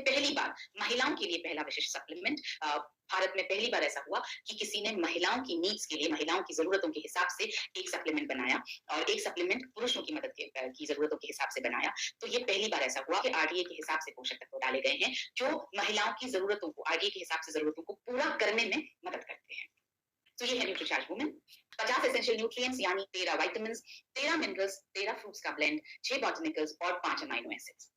पहली बार महिलाओं के लिए पहला विशिष्ट सप्लीमेंट भारत में पहली बार ऐसा हुआ कि किसी ने महिलाओं की नीड्स के लिए, महिलाओं की जरूरतों के हिसाब से एक सप्लीमेंट बनाया और एक सप्लीमेंट पुरुषों की मदद की जरूरतों के हिसाब से बनाया। तो ये पहली बार ऐसा हुआ कि आरडीए के हिसाब से पोषक तत्व डाले गए हैं जो महिलाओं की जरूरतों को, आरडीए के हिसाब से जरूरतों को पूरा करने में मदद करते हैं। तो ये है न्यूट्रीचार्ज वुमेन। 50 एसेंशियल न्यूट्रिएंट्स यानी 13 विटामिन्स, 13 मिनरल्स, 13 फ्रूट्स का ब्लेंड, 6 बॉटनिकल्स और 5 अमाइनो एसिड्स।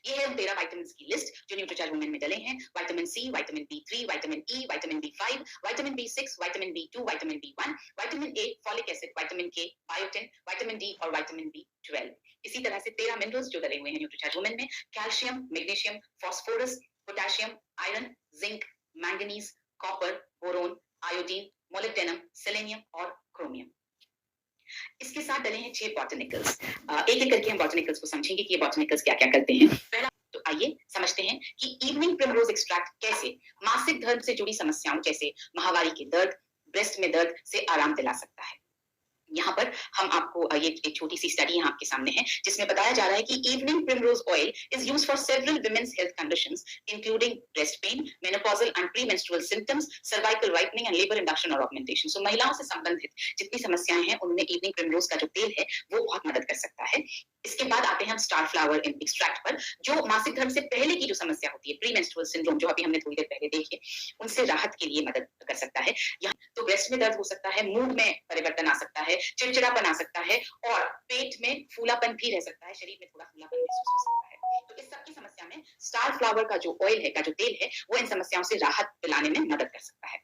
ये है उन 13 विटामिन्स की लिस्ट जो न्यूट्रीचार्ज वुमेन में डले हैं। Vitamin C, vitamin B3, vitamin E, vitamin B5, vitamin B6, vitamin बी2, vitamin B1, vitamin A, folic acid, vitamin के, बायोटिन, विटामिन डी और विटामिन बी12। इसी तरह से 13 मिनरल्स जो डले हुए हैं न्यूट्रीचार्ज वुमेन में, calcium, magnesium, phosphorus, potassium, iron, zinc, manganese, copper, boron, iodine, molybdenum, selenium और क्रोमियम। इसके साथ डले हैं 6 बॉटनिकल्स। एक एक करके हम बॉटनिकल्स को समझेंगे कि ये बॉटनिकल्स क्या-क्या करते हैं। पहला तो आइए समझते हैं कि इवनिंग प्रिमरोज एक्सट्रैक्ट कैसे मासिक धर्म से जुड़ी समस्याओं जैसे माहवारी के दर्द, ब्रेस्ट में दर्द से आराम दिला सकता है। यहाँ पर हम आपको ये एक छोटी सी स्टडी यहाँ आपके सामने है जिसमें बताया जा रहा है कि evening primrose oil is used for several women's health conditions including breast pain, menopausal and premenstrual symptoms, cervical whitening and labour induction और ऑगमेंटेशन। सो महिलाओं से संबंधित जितनी समस्याएं हैं उनमें इवनिंग प्रिमरोज का जो तेल है वो बहुत मदद कर सकता है। इसके बाद आते हैं हम स्टार फ्लावर एक्सट्रैक्ट पर, जो मासिक धर्म से पहले की जो समस्या होती है, प्रीमेंस्ट्रुअल सिंड्रोम, जो अभी हमने थोड़ी देर पहले देखी, उनसे राहत के लिए मदद कर सकता है। यहाँ तो ब्रेस्ट में दर्द हो सकता है, मूड में परिवर्तन आ सकता है, चिड़चिड़ापन आ सकता है और पेट में फूलापन भी रह सकता है, शरीर में थोड़ा फूलापन महसूस हो सकता है। तो इस सब की समस्या में स्टार फ्लावर का जो ऑयल है, का जो तेल है, वो इन समस्याओं से राहत दिलाने में मदद कर सकता है।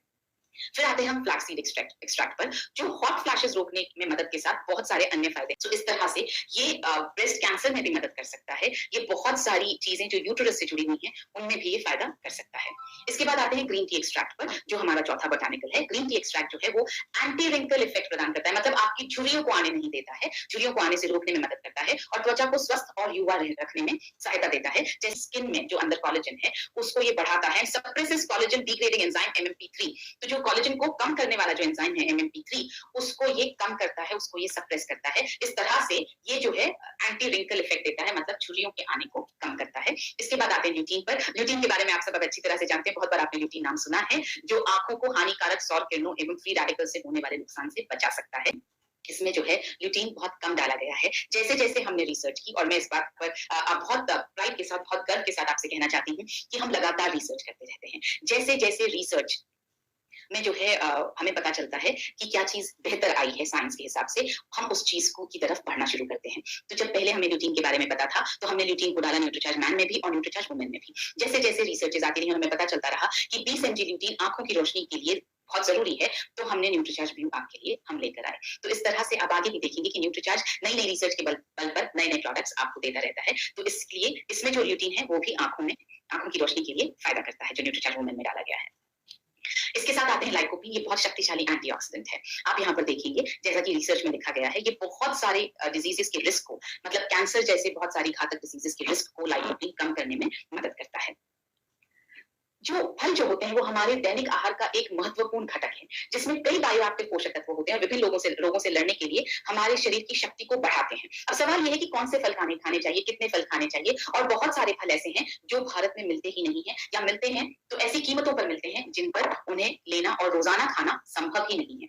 फिर आते हैं हम फ्लैक्सीड एक्सट्रैक्ट पर, जो हॉट फ्लैशेस रोकने में मदद के साथ बहुत सारे अन्य फायदे। तो इस तरह से ये ब्रेस्ट कैंसर में भी मदद कर सकता है। ये बहुत सारी चीजें जो यूटेरस से जुड़ी हुई हैं उनमें भी ये फायदा कर सकता है। इसके बाद आते हैं ग्रीन टी एक्सट्रैक्ट पर, जो हमारा चौथा बोटानिकल है। ग्रीन टी एक्सट्रैक्ट जो है वो एंटी रिंकल इफेक्ट प्रदान करता है, मतलब आपकी झुर्रियों को आने नहीं देता है, झुर्रियों को आने से रोकने में मदद करता है और त्वचा को स्वस्थ और युवा रखने में सहायता देता है। जैसे स्किन में जो अंदर कोलेजन है उसको ये बढ़ाता है, सप्रेसेस कोलेजन डिग्रेडिंग एंजाइम एमएमपी3। तो जो कोलेजन को कम करने वाला जो एंजाइम है एमएमपी3, उसको ये कम करता है, उसको ये सप्रेस करता है। इस तरह से ये जो है एंटी रिंकल इफेक्ट देता है, मतलब झुर्रियों के आने को कम करता है। इसके बाद आते हैं ल्यूटीन पर। ल्यूटीन के बारे में आप सब अच्छी तरह से जानते हैं, बहुत बार आपने ल्यूटीन नाम सुना है, जो आंखों को हानिकारक सौर किरणों एवं फ्री रेडिकल से होने वाले नुकसान से बचा सकता है। इसमें जो है ल्यूटीन बहुत कम डाला गया है। जैसे जैसे हमने रिसर्च की, और मैं इस बात पर बहुत प्राइड के साथ, बहुत गर्व के साथ आपसे कहना चाहती हूँ कि हम लगातार रिसर्च करते रहते हैं। जैसे जैसे रिसर्च में जो है हमें पता चलता है कि क्या चीज बेहतर आई है साइंस के हिसाब से, हम उस चीज को की तरफ बढ़ना शुरू करते हैं। तो जब पहले हमें ल्यूटीन के बारे में पता था तो हमने ल्यूटीन को डाला न्यूट्रीचार्ज मैन में भी और न्यूट्रीचार्ज वुमेन में भी। जैसे जैसे रिसर्चेज आती रही, हमें पता चलता रहा कि 20 mg ल्यूटीन आंखों की रोशनी के लिए बहुत जरूरी है, तो हमने न्यूट्रीचार्ज भी आपके लिए हम लेकर आए। तो इस तरह से आप आगे भी देखेंगे कि न्यूट्रीचार्ज नई नई रिसर्च के बल पर नए नए प्रोडक्ट्स आपको देता रहता है। तो इसलिए इसमें जो ल्यूटीन है वो भी आंखों की रोशनी के लिए फायदा करता है, जो न्यूट्रीचार्ज वुमेन में डाला गया है। इसके साथ आते हैं लाइकोपीन। ये बहुत शक्तिशाली एंटीऑक्सीडेंट है। आप यहाँ पर देखेंगे जैसा कि रिसर्च में लिखा गया है, ये बहुत सारे डिजीजेस के रिस्क को, मतलब कैंसर जैसे बहुत सारी घातक डिजीजेस के रिस्क को लाइकोपीन कम करने में मदद करता है। जो फल जो होते हैं वो हमारे दैनिक आहार का एक महत्वपूर्ण घटक है, जिसमें कई बायोएक्टिव पोषक तत्व होते हैं, विभिन्न रोगों से लड़ने के लिए हमारे शरीर की शक्ति को बढ़ाते हैं। अब सवाल ये है कि कौन से फल खाने चाहिए, कितने फल खाने चाहिए, और बहुत सारे फल ऐसे हैं जो भारत में मिलते ही नहीं है, या मिलते हैं तो ऐसी कीमतों पर मिलते हैं जिन पर उन्हें लेना और रोजाना खाना संभव ही नहीं है।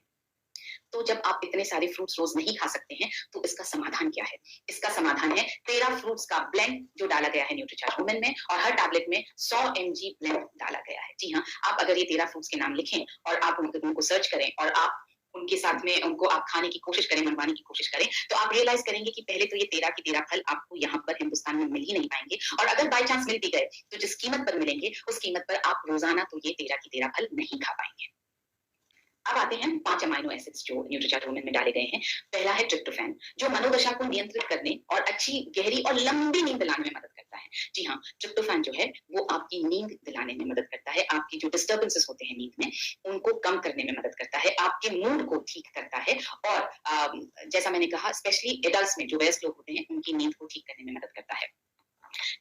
तो जब आप इतने सारे फ्रूट्स रोज नहीं खा सकते हैं तो इसका समाधान क्या है? इसका समाधान है 13 फ्रूट्स का ब्लेंड जो डाला गया है न्यूट्रीचार्ज वुमेन में, और हर टैबलेट में 100 mg ब्लेंड डाला गया है। जी हाँ, आप अगर ये 13 फ्रूट्स के नाम लिखें और आप उनको सर्च करें और आप उनके साथ में उनको आप खाने की कोशिश करें, मनवाने की कोशिश करें, तो आप रियलाइज करेंगे कि पहले तो ये 13 की 13 फल आपको यहाँ पर हिंदुस्तान में मिल ही नहीं पाएंगे, और अगर बाय चांस मिल भी गए तो जिस कीमत पर मिलेंगे उस कीमत पर आप रोजाना तो ये 13 की 13 फल नहीं खा पाएंगे। अब आते हैं 5 अमाइनो एसिड्स जो न्यूट्रीचार्ज वुमेन में डाले गए हैं। पहला है ट्रिप्टोफैन, जो मनोदशा को नियंत्रित करने और अच्छी, गहरी और लंबी नींद दिलाने में मदद करता है। जी हाँ, ट्रिप्टोफैन जो है वो आपकी नींद दिलाने में मदद करता है, आपकी जो डिस्टर्बेंसेस होते हैं नींद में उनको कम करने में मदद करता है, आपके मूड को ठीक करता है, और जैसा मैंने कहा स्पेशली एडल्ट्स में जो वयस्क लोग होते हैं उनकी नींद को ठीक करने में मदद करता है।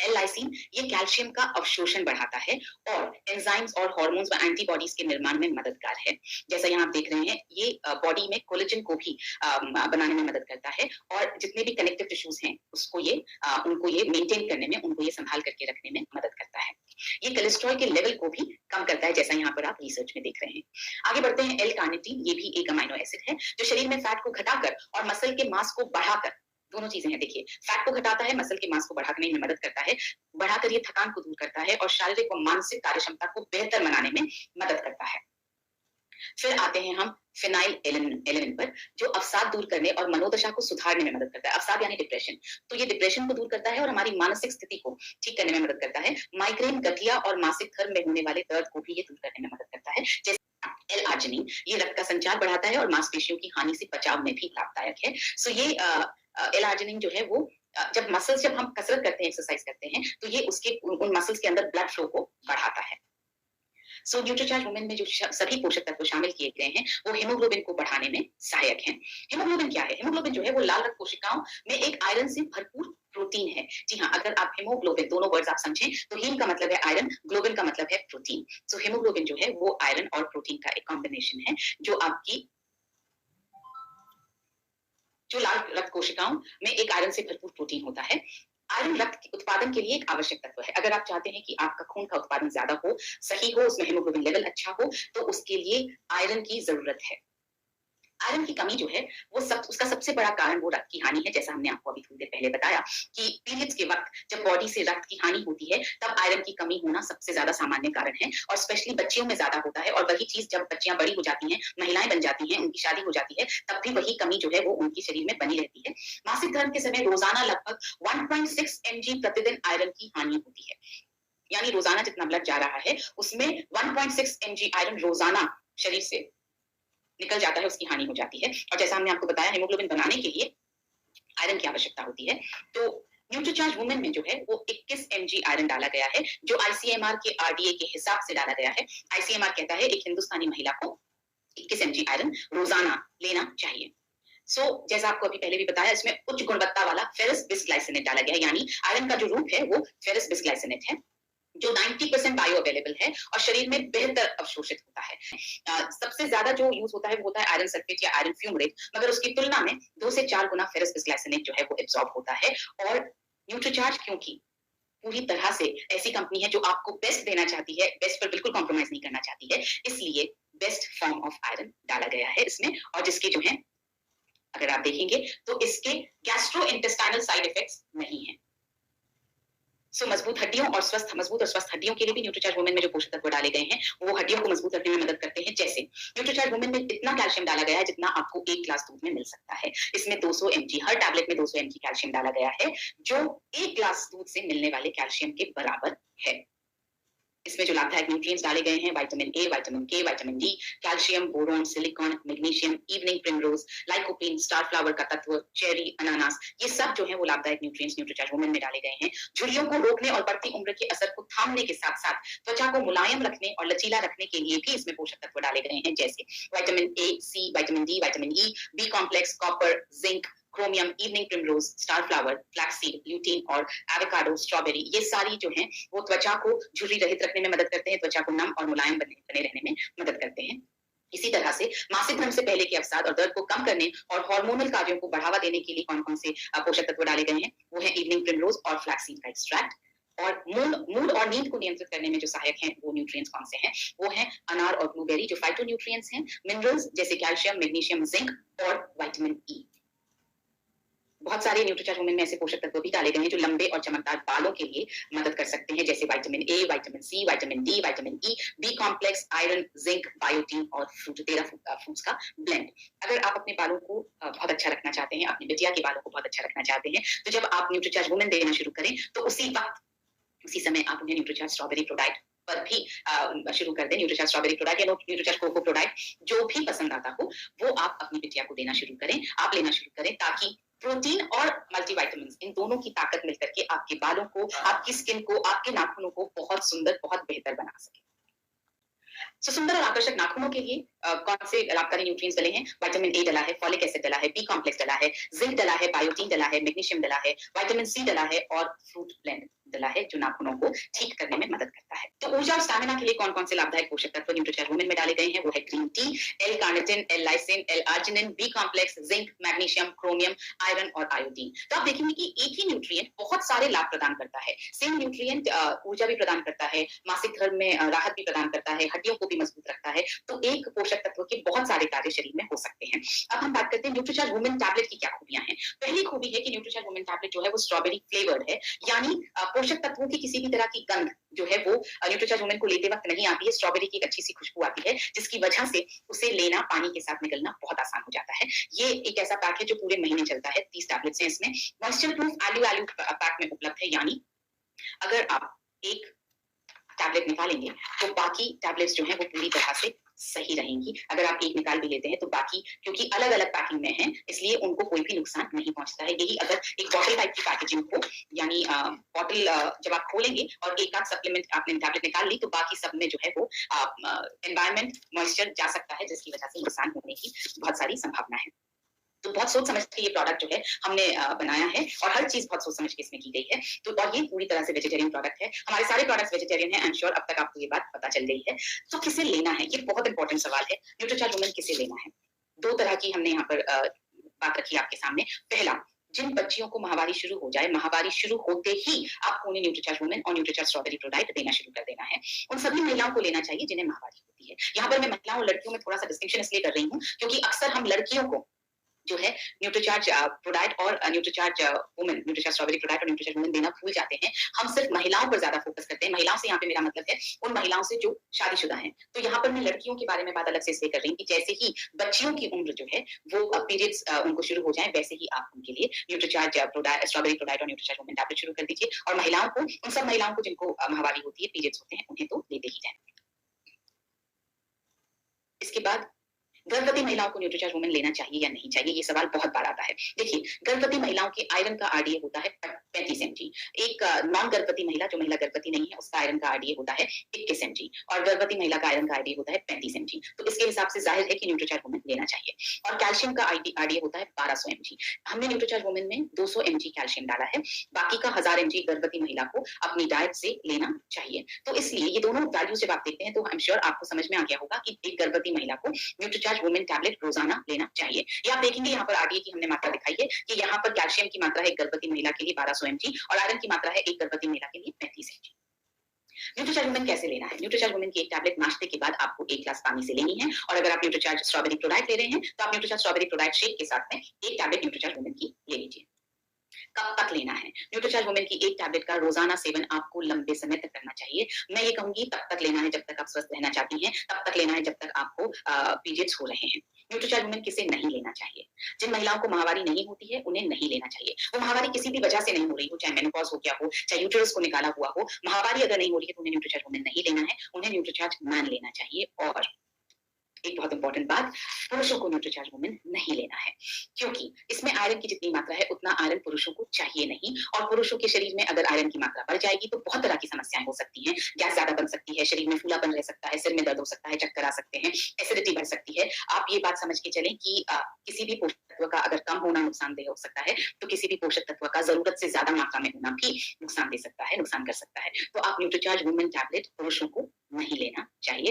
एल-लाइसिन ये कैल्शियम का अवशोषण बढ़ाता है और एंजाइम्स और हार्मोन्स व एंटीबॉडीज के निर्माण में मददगार है। जैसा यहाँ आप देख रहे हैं, ये बॉडी में कोलेजन को भी बनाने में मदद करता है, और जितने भी कनेक्टिव टिश्यूज हैं उसको ये उनको ये मेंटेन करने में, उनको ये संभाल करके रखने में मदद करता है। ये कोलेस्ट्रॉल के लेवल को भी कम करता है, जैसा यहाँ पर आप रिसर्च में देख रहे हैं। आगे बढ़ते हैं, L-कार्निटीन, ये भी एक अमीनो एसिड है जो शरीर में फैट को घटाकर और मसल के मास को बढ़ाकर, दोनों चीजें हैं देखिए, फैट को घटाता है, मसल के मास को बढ़ाने में मदद करता है, बढ़ाकर ये थकान को दूर करता है और शारीरिक व मानसिक कार्यक्षमता को बेहतर बनाने में मदद करता है। फिर आते हैं हम फिनाइल एलेनिन पर, जो अवसाद दूर करने और मनोदशा को सुधारने में मदद करता है। अवसाद यानी डिप्रेशन, तो ये डिप्रेशन को दूर करता है और हमारी मानसिक स्थिति को ठीक करने में मदद करता है। माइग्रेन, गठिया और मासिक धर्म में होने वाले दर्द को भी ये दूर करने में मदद करता है। जैसे L-आर्जिनिन, ये रक्त का संचार बढ़ाता है और मांसपेशियों की हानि से बचाव में भी लाभदायक है। सो ये L-आर्जिनिन जो है वो जब हम कसरत करते हैं, एक्सरसाइज करते हैं, तो ये उसके उन मसल्स के अंदर ब्लड फ्लो को बढ़ाता है। सो न्यूट्रीचार्ज वुमेन में जो सभी पोषक तत्व शामिल किए गए हैं वो हीमोग्लोबिन को बढ़ाने में सहायक हैं। हीमोग्लोबिन क्या है? हीमोग्लोबिन जो है वो लाल रक्त कोशिकाओं में एक आयरन से भरपूर प्रोटीन है। जी हाँ, अगर आप हीमोग्लोबिन, दोनों वर्ड्स आप समझें तो हीम का मतलब है आयरन, ग्लोबिन का मतलब है प्रोटीन। सो हीमोग्लोबिन जो है वो आयरन और प्रोटीन का एक कॉम्बिनेशन है जो लाल रक्त कोशिकाओं में एक आयरन से भरपूर प्रोटीन होता है। आयरन रक्त के उत्पादन के लिए एक आवश्यक तत्व है। अगर आप चाहते हैं कि आपका खून का उत्पादन ज्यादा हो, सही हो, उसमें हीमोग्लोबिन लेवल अच्छा हो, तो उसके लिए आयरन की जरूरत है। आयरन की कमी जो है उसका सबसे बड़ा कारण वो रक्त की हानि है। जैसा हमने आपको अभी थोड़ी देर पहले बताया कि पीरियड्स के वक्त जब बॉडी से रक्त की हानि होती है तब आयरन की कमी होना सबसे ज्यादा सामान्य कारण है और स्पेशली बच्चियों में ज्यादा होता है। और वही चीज जब बच्चियां बड़ी हो जाती हैं, महिलाएं बन जाती हैं, उनकी शादी हो जाती है, तब भी वही कमी जो है वो उनके शरीर में बनी रहती है। मासिक धर्म के समय रोजाना लगभग 1.6 mg प्रतिदिन आयरन की हानि होती है। यानी रोजाना जितना ब्लड जा रहा है उसमें 1.6 mg आयरन रोजाना शरीर से निकल जाता है, उसकी हानि हो जाती है। और जैसा हमने आपको बताया, हीमोग्लोबिन बनाने के लिए आयरन की आवश्यकता होती है। तो न्यूट्रीचार्ज वुमेन में जो है वो 21 mg आयरन डाला गया है, जो ICMR के RDA के हिसाब से डाला गया है। ICMR कहता है एक हिंदुस्तानी महिला को 21 mg आयरन रोजाना लेना चाहिए। जैसा आपको अभी पहले भी बताया, इसमें उच्च गुणवत्ता वाला फेरस बिस्ग्लाइसिनेट डाला गया है, यानी आयरन का जो रूप है वो फेरस बिस्ग्लाइसिनेट है, जो 90% बायो अवेलेबल है और शरीर में बेहतर अवशोषित होता है। सबसे ज्यादा जो यूज होता है वो होता है आयरन सल्फेट या आयरन फ्यूमरेट, मगर उसकी तुलना में 2 से 4 गुना फेरस बिस्ग्लाइसिनेट जो है वो एब्सॉर्ब होता है। और न्यूट्रीचार्ज क्योंकि पूरी तरह से ऐसी कंपनी है जो आपको बेस्ट देना चाहती है, बेस्ट पर बिल्कुल कॉम्प्रोमाइज नहीं करना चाहती है, इसलिए बेस्ट फॉर्म ऑफ आयरन डाला गया है इसमें। और जिसके जो है अगर आप देखेंगे तो इसके गैस्ट्रो इंटेस्टाइनल साइड इफेक्ट्स नहीं है। मजबूत और स्वस्थ हड्डियों के लिए भी न्यूट्रीचार्ज वुमेन में जो पोषक तत्व डाले गए हैं वो हड्डियों को मजबूत रखने में मदद करते हैं। जैसे न्यूट्रीचार्ज वुमेन में इतना कैल्शियम डाला गया है जितना आपको 1 ग्लास दूध में मिल सकता है। इसमें 200 mg, हर टैबलेट में 200 mg कैल्शियम डाला गया है, जो 1 ग्लास दूध से मिलने वाले कैल्शियम के बराबर है। इसमें जो लाभदायक न्यूट्रिएंट्स डाले गए हैं, विटामिन ए, विटामिन के, vitamin D, calcium, boron, silicon, magnesium, evening primrose, lycopene, star flower का तत्व, चेरी, अनानास, ये सब जो है वो लाभदायक न्यूट्रिएंट्स न्यूट्रीचार्ज वुमेन में डाले गए हैं। झुर्रियों को रोकने और बढ़ती उम्र के असर को थामने के साथ साथ त्वचा को मुलायम रखने और लचीला रखने के लिए भी इसमें पोषक तत्व डाले गए हैं, जैसे vitamin A, C, vitamin D, vitamin E, B complex, copper, zinc, chromium, evening primrose, star flower, flaxseed, lutein और एवोकाडो, स्ट्रॉबेरी, ये सारी जो हैं वो त्वचा को झुर्री रहित रखने में मदद करते हैं, त्वचा को नम और मुलायम बने रहने में मदद करते हैं। इसी तरह से मासिक धर्म से पहले के अवसाद और दर्द को कम करने और हार्मोनल कार्यों को बढ़ावा देने के लिए कौन-कौन से पोषक तत्व डाले गए हैं, वो है इवनिंग प्रिमरोज और फ्लैक्सीड का एक्सट्रैक्ट। और मूड और नींद को नियंत्रित करने में जो सहायक हैं वो न्यूट्रिएंट्स कौन से हैं, वो हैं अनार और ब्लूबेरी, जो फाइटोन्यूट्रिएंट्स हैं, मिनरल्स जैसे कैल्शियम, मैग्नीशियम, जिंक और विटामिन ई। बहुत सारे न्यूट्रीचार्ज वुमेन में ऐसे पोषक तत्व भी डाले गए हैं जो लंबे और चमकदार बालों के लिए मदद कर सकते हैं, जैसे vitamin A, vitamin C, vitamin D, vitamin E, B complex, iron, zinc, biotin और फ्रूट, 13 फ्रूट्स का ब्लेंड। अगर आप अपने बालों को बहुत अच्छा रखना चाहते हैं, अपनी बिटिया के बालों को बहुत अच्छा रखना चाहते हैं, तो जब आप न्यूट्रीचार्ज वुमेन देना शुरू करें तो उसी समय आप उन्हें न्यूट्रीचार्ज स्ट्रॉबेरी प्रोडाक्ट पर भी शुरू कर दें। न्यूट्रीचार्ज स्ट्रॉबेरी प्रोडाक्ट या न्यूट्रीचार्ज कोको प्रोडाक्ट, जो भी पसंद आता हो वो आप अपनी बिटिया को देना शुरू करें, आप लेना शुरू करें, ताकि प्रोटीन और मल्टीविटामिन्स, इन दोनों की ताकत मिलकर के आपके बालों को, आपकी स्किन को, आपके नाखूनों को बहुत सुंदर, बहुत बेहतर बना सके। सुंदर और आकर्षक नाखूनों के लिए कौन से लाभकारी न्यूट्रिएंट्स डले हैं? विटामिन ए डला है, फॉलिक एसिड डला है, बी कॉम्प्लेक्स डला है, जिंक डला है, बायोटीन डला है, मैग्नीशियम डला है, विटामिन सी डला है और फ्रूट ब्लेंड डला है, जो नाखूनों को ठीक करने में मदद करता है। तो ऊर्जा और स्टैमिना के लिए कौन-कौन से लाभदायक पोषक तत्व न्यूट्रीचार्ज वुमेन में डाले गए हैं, वो है green tea, L carnitine, L lysine, L arginine, B complex, zinc, magnesium, chromium, iron और आयोडीन। तो आप देखेंगे कि एक ही न्यूट्रिएंट बहुत सारे लाभ प्रदान करता है। सेम न्यूट्रिएंट ऊर्जा भी प्रदान करता है, मासिक धर्म में राहत भी प्रदान करता है, हड्डियों को भी मजबूत रखता है। तो एक पोषक तत्व के बहुत सारे कार्य शरीर में हो सकते हैं। अब हम बात करते हैं न्यूट्रीचार्ज वुमेन टैबलेट की क्या खूबियां हैं। पहली खूबी है कि न्यूट्रीचार्ज वुमेन टैबलेट जो है वो स्ट्रॉबेरी फ्लेवर्ड है, यानी पोषक तत्वों की किसी भी तरह की गंध जो है वो न्यूट्रीचार्ज वुमेन को लेते वक्त नहीं आती है। स्ट्रॉबेरी की एक अच्छी सी खुशबू आती है, जिसकी वजह से उसे लेना, पानी के साथ निकलना बहुत आसान हो जाता है। ये एक ऐसा पैक है जो पूरे महीने चलता है। 30 टैबलेट्स हैं इसमें। मॉइस्चर प्रूफ एलू पैक में उपलब्ध है, यानी अगर आप एक टैबलेट निकालेंगे तो बाकी टैबलेट्स जो हैं वो पूरी तरह से सही रहेंगी। अगर आप एक निकाल भी लेते हैं तो बाकी, क्योंकि अलग-अलग पैकिंग में है, इसलिए उनको कोई भी नुकसान नहीं पहुंचता है। यही अगर एक बॉटल टाइप की पैकेजिंग हो, यानी बॉटल जब आप खोलेंगे और एक आध सप्लीमेंट आपने टैबलेट निकाल ली, तो बाकी सब में जो है वो एनवायरनमेंट, मॉइस्चर जा सकता है, जिसकी वजह से नुकसान होने की बहुत सारी संभावना है। तो बहुत सोच समझ के ये प्रोडक्ट जो है हमने बनाया है, और हर चीज बहुत सोच समझ के इसमें की गई है। तो और ये पूरी तरह से वेजिटेरियन प्रोडक्ट है। हमारे सारे प्रोडक्ट्स वेजिटेरियन है। आई एम श्योर अब तक आपको ये बात पता चल गई है। तो किसे लेना है, ये बहुत इंपॉर्टेंट सवाल है। न्यूट्रीचार्ज वुमेन किसे लेना है? दो तरह की हमने यहाँ पर बात रखी है आपके सामने। पहला, जिन बच्चियों को माहवारी शुरू हो जाए, माहवारी शुरू होते ही आपको उन्हें न्यूट्रीचार्ज वुमेन और न्यूट्रीचार्ज स्ट्रॉबेरी प्रोडाइट देना शुरू कर देना है। उन सभी महिलाओं को लेना चाहिए जिन्हें माहवारी होती है। यहाँ पर मैं महिलाओं और लड़कियों में थोड़ा सा डिस्टिंक्शन इसलिए कर रही हूँ, क्योंकि अक्सर हम लड़कियों को जो है न्यूट्रीचार्ज प्रोडाइट और Nutricharge women, Nutricharge strawberry ProDiet और न्यूट्रीचार्ज वुमेन देना भूल जाते हैं। हम सिर्फ महिलाओं पर ज्यादा फोकस करते हैं। महिलाओं से यहाँ पे मेरा मतलब है उन महिलाओं से जो शादीशुदा हैं। तो यहाँ पर मैं लड़कियों के बारे में बात अलग से इसलिए कर रही हूँ कि जैसे ही बच्चियों की उम्र जो है वो पीरियड्स उनको शुरू हो जाए, वैसे ही आप उनके लिए न्यूट्रीचार्ज स्ट्रॉबेरी प्रोडाइट और न्यूट्रीचार्ज वुमेन टैबलेट शुरू कर दीजिए। और महिलाओं को, उन सब महिलाओं को जिनको माहवारी होती है, पीरियड्स होते हैं, उन्हें तो देते ही जाए। इसके बाद गर्भवती महिलाओं को न्यूट्रीचार्ज वुमेन लेना चाहिए या नहीं चाहिए, ये सवाल बहुत बार आता है। देखिए, गर्भवती महिलाओं के आयरन का आरडीए होता है 35 mg। एक नॉन गर्भवती महिला, जो महिला गर्भवती नहीं है, उसका आयरन का आरडीए होता है 21 mg, और गर्भवती महिला का आयरन का आरडीए होता है 35 mg। तो इसके हिसाब से जाहिर है कि न्यूट्रीचार्ज वुमेन लेना चाहिए। और कैल्शियम का आरडीए होता है 1200 mg। हमने न्यूट्रीचार्ज वुमेन में 200 mg कैल्शियम डाला है, बाकी का 1000 mg गर्भवती महिला को अपनी डाइट से लेना चाहिए। तो इसलिए ये दोनों वैल्यूज जब आप देखते हैं तो आई एम श्योर आपको समझ में आ गया होगा कि एक गर्भवती महिला को न्यूट्रीचार्ज वुमेन टैबलेट रोजाना लेना चाहिए। ये आप देखेंगे यहाँ पर आरडीए की हमने मात्रा दिखाई है कि यहाँ पर कैल्शियम की मात्रा है एक गर्भवती महिला के लिए 1200 mg, और आयरन की मात्रा है एक गर्भवती महिला के लिए 35 mg। न्यूट्रीचार्ज वुमेन कैसे लेना है? न्यूट्रीचार्ज वुमेन की एक टैबलेट नाश्ते के बाद आपको 1 ग्लास पानी से लेनी है, और अगर आप न्यूट्रीचार्ज स्ट्रॉबेरी प्रोडाइट ले रहे हैं तो आप न्यूट्रीचार्ज स्ट्रॉबेरी प्रोडाइट शेक के साथ में एक टैबलेट न्यूट्रीचार्ज वुमेन की ले लीजिए। कब तक लेना है? न्यूट्रीचार्ज वुमेन की एक टैबलेट का रोजाना सेवन आपको लंबे समय तक करना चाहिए। मैं ये कहूंगी तब तक लेना है जब तक आप स्वस्थ रहना चाहती हैं, तब तक लेना है जब तक आपको पीरियड्स हो रहे हैं। न्यूट्रीचार्ज वुमेन किसे नहीं लेना चाहिए? जिन महिलाओं को माहवारी नहीं होती है, उन्हें नहीं लेना चाहिए। वो माहवारी किसी भी वजह से नहीं हो रही हो, चाहे मेनोपॉज हो गया हो, चाहे यूटेरस को निकाला हुआ हो, माहवारी अगर नहीं हो रही है तो उन्हें न्यूट्रीचार्ज वुमेन नहीं लेना है, उन्हें न्यूट्रीचार्ज मैन लेना चाहिए। और एक बहुत इंपॉर्टेंट बात, पुरुषों को न्यूट्रीचार्ज वुमेन नहीं लेना है, क्योंकि इसमें आयरन की जितनी मात्रा है उतना आयरन पुरुषों को चाहिए नहीं। और पुरुषों के शरीर में अगर आयरन की मात्रा बढ़ जाएगी तो बहुत तरह की समस्याएं हो सकती हैं। गैस ज्यादा बन सकती है, शरीर में फूलापन रह सकता है, सिर में दर्द हो सकता है, चक्कर आ सकते हैं, एसिडिटी बढ़ सकती है। आप ये बात समझ के चलें कि किसी भी पोषक तत्व का अगर कम होना नुकसानदेह हो सकता है, तो किसी भी पोषक तत्व का जरूरत से ज्यादा मात्रा में होना भी नुकसान दे सकता है, नुकसान कर सकता है। तो आप न्यूट्रीचार्ज वुमेन टैबलेट पुरुषों को नहीं लेना चाहिए।